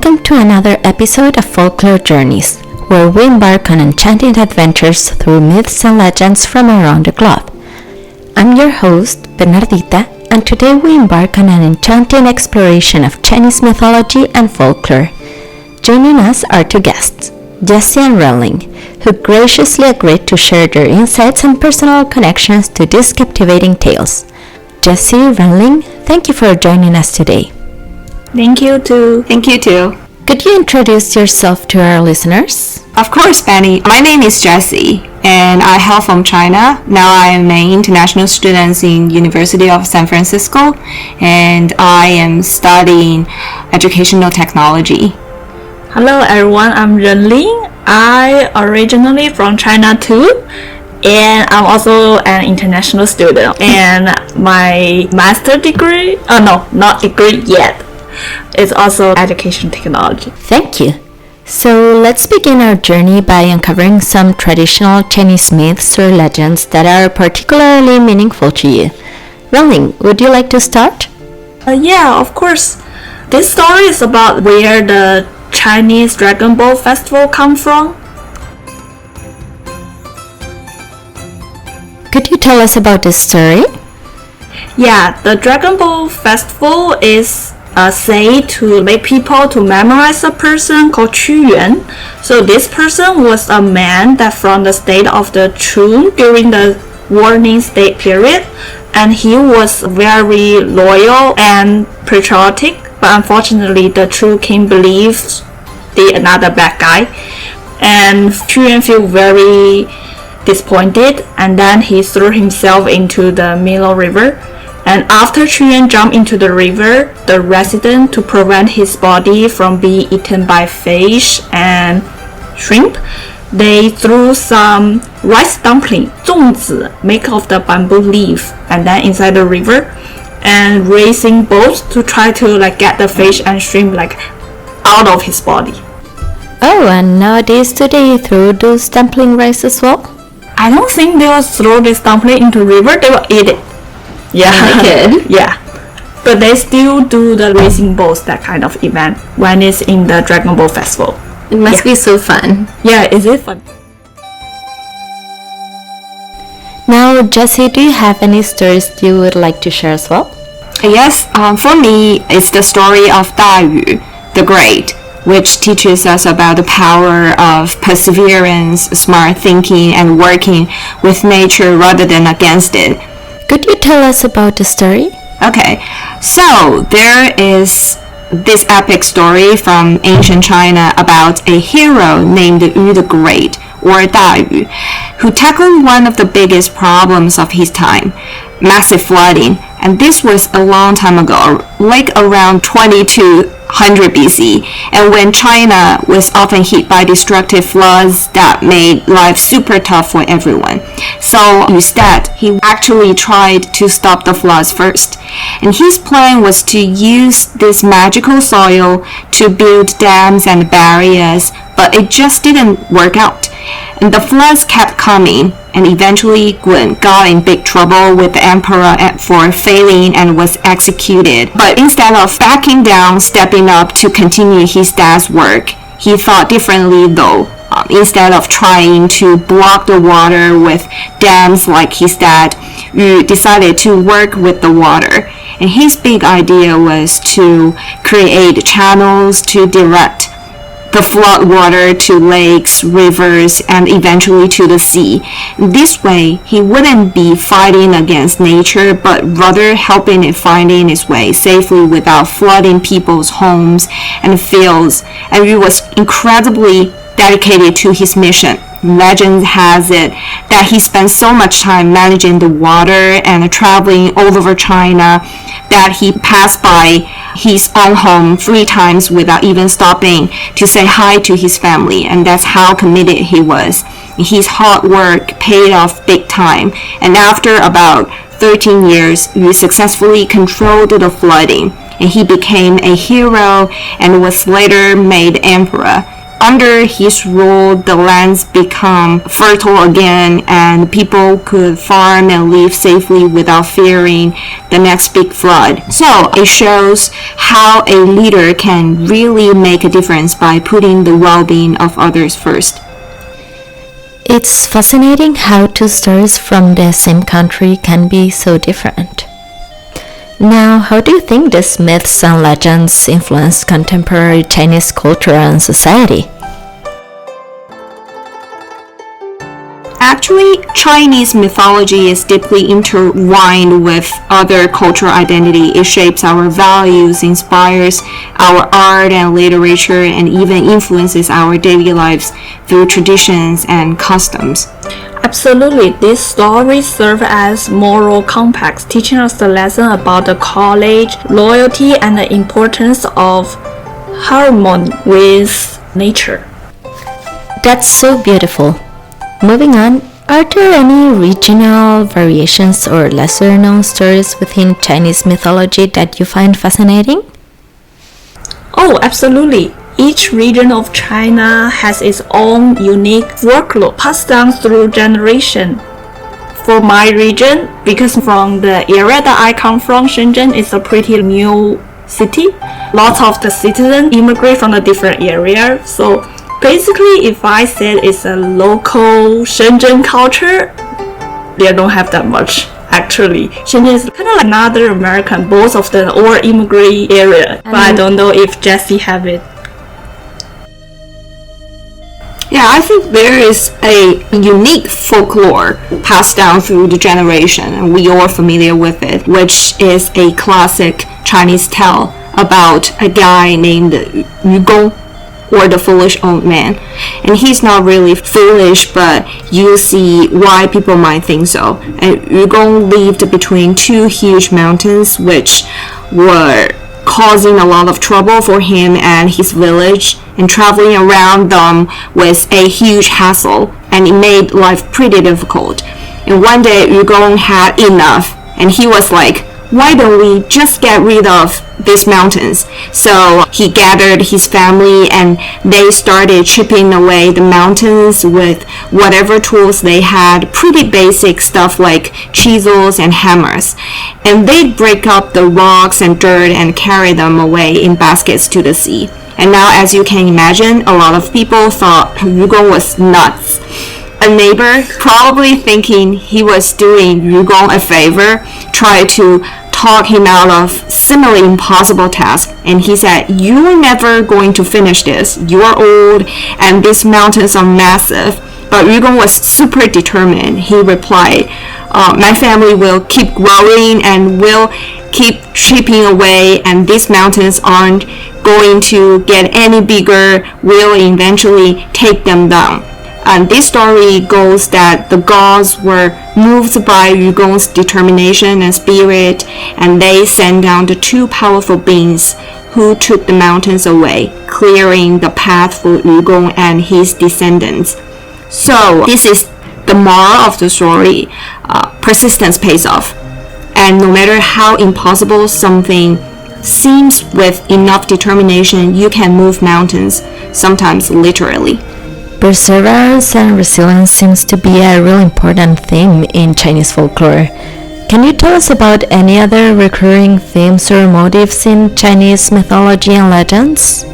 Welcome to another episode of Folklore Journeys, where we embark on enchanting adventures through myths and legends from around the globe. I'm your host, Bernardita, and today we embark on an enchanting exploration of Chinese mythology and folklore. Joining us are two guests, Jessie and Renling, who graciously agreed to share their insights and personal connections to these captivating tales. Jessie, Renling, thank you for joining us today. Thank you too. Thank you too. Could you introduce yourself to our listeners? Of course, Benny. My name is Jessie, and I hail from China. Now I am an international student in University of San Francisco, and I am studying educational technology. Hello everyone, I'm Renling. I originally from China too, and I'm also an international student. And my master degree, not degree yet. It's also education technology. Thank you. So let's begin our journey by uncovering some traditional Chinese myths or legends that are particularly meaningful to you. Renling, would you like to start? Yeah, of course. This story is about where the Chinese Dragon Ball festival comes from. Could you tell us about this story? Yeah, the Dragon Ball festival is said to make people to memorize a person called Qu Yuan. So this person was a man that from the state of the Chu during the warring state period, and he was very loyal and patriotic. But unfortunately, the Chu king believes another bad guy, and Qu Yuan feel very disappointed, and then he threw himself into the Milo River. And after Qu Yuan jumped into the river, the resident, to prevent his body from being eaten by fish and shrimp, they threw some rice dumpling, 粽子, made of the bamboo leaf, and then inside the river, and racing boats to try to get the fish and shrimp out of his body. Oh, and nowadays do they throw those dumpling rice as well? I don't think they will throw this dumpling into river, they will eat it. Yeah, they could. Yeah. But they still do the racing boats, that kind of event, when it's in the Dragon Ball festival. It must be so fun. Yeah, is it fun? Now, Jessie, do you have any stories you would like to share as well? Yes, for me, it's the story of Da Yu, the Great, which teaches us about the power of perseverance, smart thinking, and working with nature rather than against it. Could you tell us about the story? Okay, so there is this epic story from ancient China about a hero named Yu the Great, or Da Yu, who tackled one of the biggest problems of his time, massive flooding. And this was a long time ago, around 2200 BC, and when China was often hit by destructive floods that made life super tough for everyone. So instead, he actually tried to stop the floods first. And his plan was to use this magical soil to build dams and barriers, but it just didn't work out. And the floods kept coming, and eventually Gu got in big trouble with the emperor for failing and was executed. But instead of backing down, stepping up to continue his dad's work, he thought differently though. Instead of trying to block the water with dams like his dad, Yu decided to work with the water. And his big idea was to create channels to direct the flood water to lakes, rivers, and eventually to the sea. This way, he wouldn't be fighting against nature, but rather helping it finding its way safely without flooding people's homes and fields. And he was incredibly dedicated to his mission. Legend has it that he spent so much time managing the water and traveling all over China that he passed by his own home 3 times without even stopping to say hi to his family, and that's how committed he was. His hard work paid off big time, and after about 13 years, he successfully controlled the flooding, and he became a hero and was later made emperor. under his rule, the lands become fertile again and people could farm and live safely without fearing the next big flood. So it shows how a leader can really make a difference by putting the well-being of others first. It's fascinating how two stories from the same country can be so different. Now, how do you think these myths and legends influence contemporary Chinese culture and society? Actually, Chinese mythology is deeply intertwined with other cultural identity. It shapes our values, inspires our art and literature, and even influences our daily lives through traditions and customs. Absolutely, these stories serve as moral compacts, teaching us the lesson about the courage, loyalty, and the importance of harmony with nature. That's so beautiful. Moving on, are there any regional variations or lesser known stories within Chinese mythology that you find fascinating? Oh, absolutely. Each region of China has its own unique folklore passed down through generation. For my region, because from the area that I come from, Shenzhen is a pretty new city. Lots of the citizens immigrate from a different area. So basically, if I said it's a local Shenzhen culture, they don't have that much. Actually, Shenzhen is kind of like another American, both of them or immigrant area. But I don't know if Jessie have it. Yeah, I think there is a unique folklore passed down through the generation, and we all are familiar with it, which is a classic Chinese tale about a guy named Yu Gong, or the foolish old man. And he's not really foolish, but you see why people might think so. And Yu Gong lived between two huge mountains, which were causing a lot of trouble for him and his village, and traveling around them was a huge hassle, and it made life pretty difficult. And one day Yu Gong had enough, and he was like, why don't we just get rid of these mountains? So he gathered his family and they started chipping away the mountains with whatever tools they had, pretty basic stuff like chisels and hammers. And they'd break up the rocks and dirt and carry them away in baskets to the sea. And now, as you can imagine, a lot of people thought Yu Gong was nuts. A neighbor, probably thinking he was doing Yu Gong a favor, tried to talk him out of similarly impossible task, and he said, you're never going to finish this. You're old and these mountains are massive. But Yu Gong was super determined. He replied, my family will keep growing and will keep chipping away, and these mountains aren't going to get any bigger. We'll eventually take them down. And this story goes that the gods were moved by Yu Gong's determination and spirit, and they sent down the two powerful beings who took the mountains away, clearing the path for Yu Gong and his descendants. So this is the moral of the story. Persistence pays off. And no matter how impossible something seems, with enough determination, you can move mountains, sometimes literally. Perseverance and resilience seems to be a really important theme in Chinese folklore. Can you tell us about any other recurring themes or motifs in Chinese mythology and legends?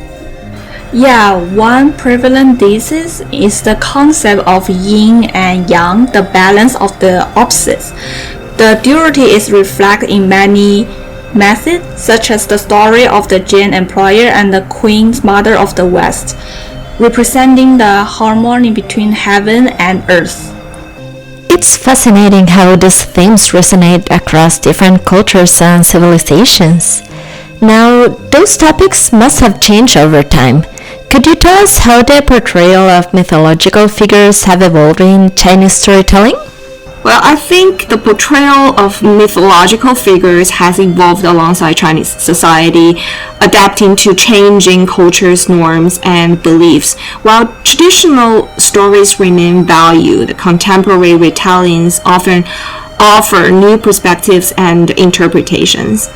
Yeah, one prevalent thesis is the concept of yin and yang, the balance of the opposites. The duality is reflected in many methods, such as the story of the Jin Empire and the Queen's Mother of the West, representing the harmony between heaven and earth. It's fascinating how these themes resonate across different cultures and civilizations. Now, those topics must have changed over time. Could you tell us how the portrayal of mythological figures have evolved in Chinese storytelling? Well, I think the portrayal of mythological figures has evolved alongside Chinese society, adapting to changing cultures, norms, and beliefs. While traditional stories remain valued, contemporary retellings often offer new perspectives and interpretations.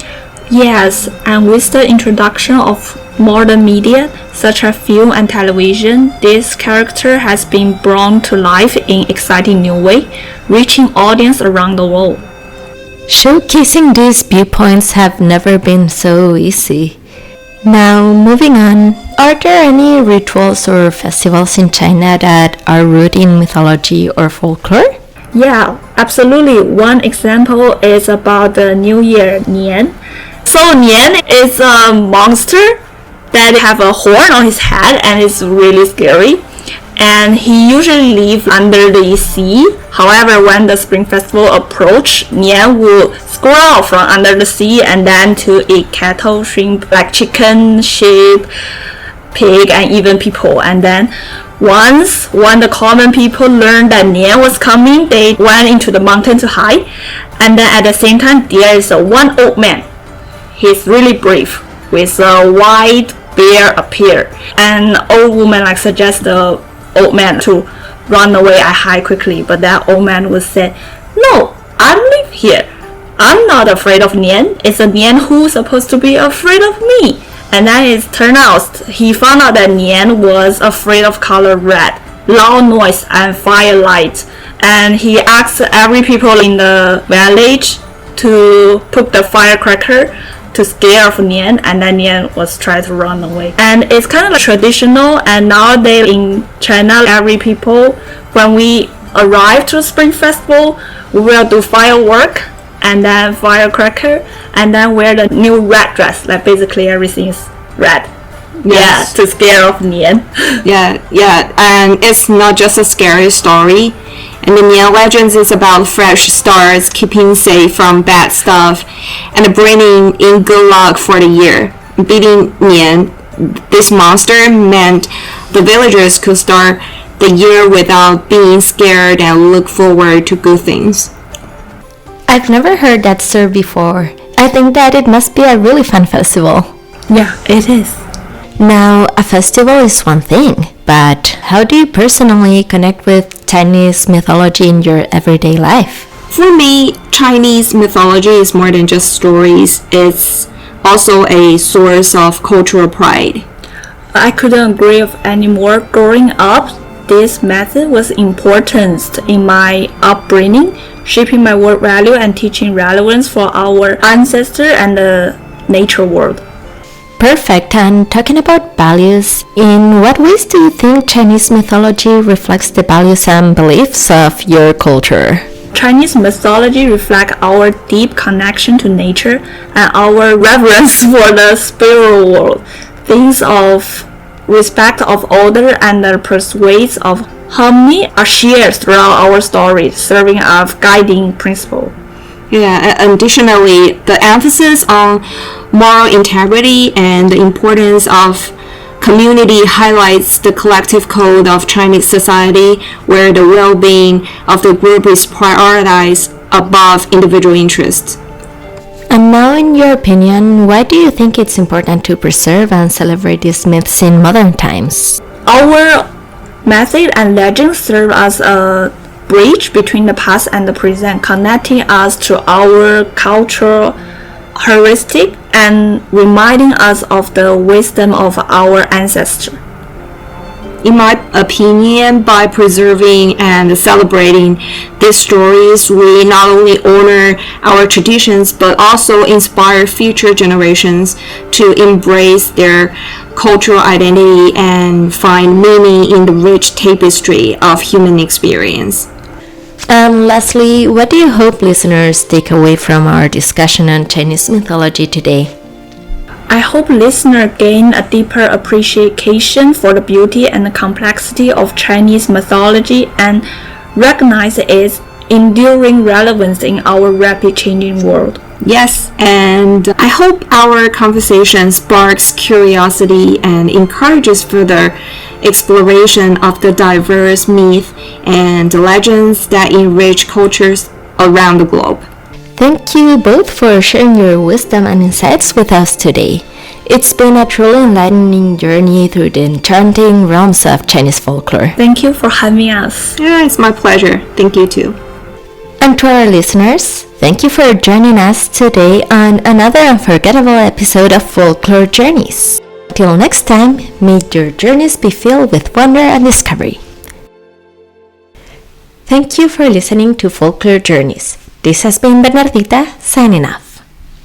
Yes, and with the introduction of modern media, such as film and television, this character has been brought to life in exciting new way, reaching audience around the world. Showcasing these viewpoints have never been so easy. Now, moving on, are there any rituals or festivals in China that are rooted in mythology or folklore? Yeah, absolutely. One example is about the New Year, Nian. So Nian is a monster that have a horn on his head and is really scary. And he usually lives under the sea. However, when the Spring Festival approach, Nian will scroll from under the sea and then to eat cattle, shrimp, like chicken, sheep, pig, and even people. And then once when the common people learned that Nian was coming, they went into the mountain to hide. And then at the same time, there is one old man. He's really brave with a white bear appear. And old woman like suggests the old man to run away and hide quickly, but that old man would say, "No, I live here. I'm not afraid of Nian. It's a Nian who's supposed to be afraid of me." And then it turned out he found out that Nian was afraid of color red, loud noise and firelight, and he asked every people in the village to put the firecracker to scare of Nian, and then Nian was trying to run away. And it's kind of like traditional, and nowadays in China, every people, when we arrive to Spring Festival, we will do firework and then firecracker and then wear the new red dress, like basically everything is red. Yes. Yeah, to scare off Nian. Yeah, and it's not just a scary story. And the Nian legends is about fresh starts, keeping safe from bad stuff, and bringing in good luck for the year. Beating Nian, this monster, meant the villagers could start the year without being scared and look forward to good things. I've never heard that story before. I think that it must be a really fun festival. Yeah, it is. Now, a festival is one thing, but how do you personally connect with Chinese mythology in your everyday life? For me, Chinese mythology is more than just stories. It's also a source of cultural pride. I couldn't agree with any more. Growing up, this method was important in my upbringing, shaping my world value and teaching relevance for our ancestors and the nature world. Perfect. And talking about values, in what ways do you think Chinese mythology reflects the values and beliefs of your culture? Chinese mythology reflects our deep connection to nature and our reverence for the spiritual world. Things of respect of order and the pursuit of harmony are shared throughout our stories, serving as guiding principle. Yeah, additionally, the emphasis on moral integrity and the importance of community highlights the collective code of Chinese society, where the well-being of the group is prioritized above individual interests. And now, in your opinion, why do you think it's important to preserve and celebrate these myths in modern times? Our method and legends serve as a bridge between the past and the present, connecting us to our cultural heritage and reminding us of the wisdom of our ancestors. In my opinion, by preserving and celebrating these stories, we not only honor our traditions but also inspire future generations to embrace their cultural identity and find meaning in the rich tapestry of human experience. And lastly, what do you hope listeners take away from our discussion on Chinese mythology today? I hope listeners gain a deeper appreciation for the beauty and the complexity of Chinese mythology and recognize its enduring relevance in our rapidly changing world. Yes, and I hope our conversation sparks curiosity and encourages further exploration of the diverse myths and legends that enrich cultures around the globe. Thank you both for sharing your wisdom and insights with us today. It's been a truly enlightening journey through the enchanting realms of Chinese folklore. Thank you for having us. Yeah, it's my pleasure. Thank you too. And to our listeners, thank you for joining us today on another unforgettable episode of Folklore Journeys. Till next time, may your journeys be filled with wonder and discovery. Thank you for listening to Folklore Journeys. This has been Bernardita signing off.